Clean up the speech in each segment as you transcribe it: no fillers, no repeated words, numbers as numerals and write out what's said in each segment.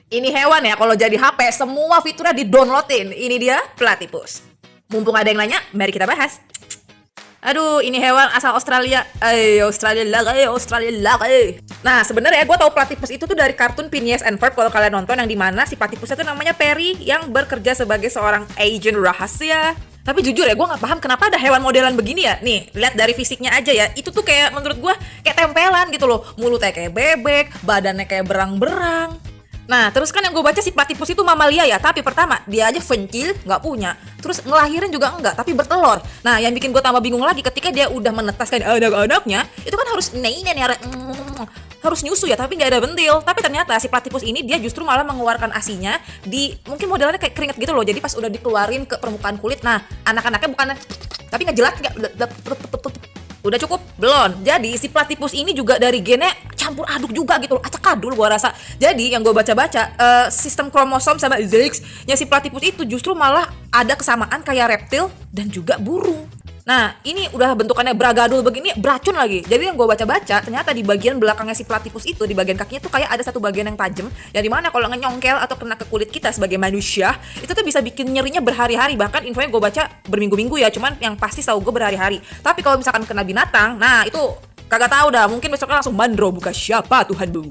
Ini hewan ya, kalau jadi HP semua fiturnya di-downloadin. Ini dia platypus. Mumpung ada yang nanya, mari kita bahas. Aduh, ini hewan asal Australia. Australia lagi, Australia lagi. Nah, sebenarnya gue tahu platypus itu tuh dari kartun Phineas and Ferb kalau kalian nonton, yang dimana si platypusnya tuh namanya Perry yang bekerja sebagai seorang agen rahasia. Tapi jujur ya, gue nggak paham kenapa ada hewan modelan begini ya. Nih, lihat dari fisiknya aja ya. Itu tuh kayak menurut gue kayak tempelan gitu loh. Mulutnya kayak bebek, badannya kayak berang-berang. Nah, terus kan yang gue baca si platypus itu mamalia ya, tapi pertama dia aja vencil, nggak punya. Terus ngelahirin juga enggak, tapi bertelur. Nah, yang bikin gue tambah bingung lagi ketika dia udah menetaskan anak-anaknya, itu kan harus harus nyusu ya, tapi nggak ada bentil. Tapi ternyata si platypus ini dia justru malah mengeluarkan asinya di mungkin modelnya kayak keringet gitu loh. Jadi pas udah dikeluarin ke permukaan kulit, nah anak-anaknya bukan tapi ngejelat nggak. Udah cukup? Belum. Jadi si platypus ini juga dari gennya campur aduk juga gitu loh, acak adul gua rasa. Jadi yang gue baca-baca, sistem kromosom sama Zix-nya si platypus itu justru malah ada kesamaan kayak reptil dan juga burung. Nah, ini udah bentukannya bragadul begini, beracun lagi. Jadi yang gue baca-baca, ternyata di bagian belakangnya si platypus itu, di bagian kakinya tuh kayak ada satu bagian yang tajam, yang dimana kalau ngenyongkel atau kena ke kulit kita sebagai manusia, itu tuh bisa bikin nyerinya berhari-hari. Bahkan infonya gue baca berminggu-minggu ya, cuman yang pasti tahu gue berhari-hari. Tapi kalau misalkan kena binatang, nah itu kagak tahu dah, mungkin besoknya langsung bandro, buka siapa Tuhan bu.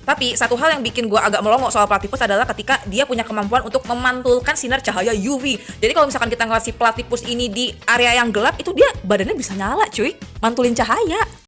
Tapi satu hal yang bikin gue agak melongo soal platypus adalah ketika dia punya kemampuan untuk memantulkan sinar cahaya UV. Jadi kalau misalkan kita ngeliat si platypus ini di area yang gelap, itu dia badannya bisa nyala cuy, mantulin cahaya.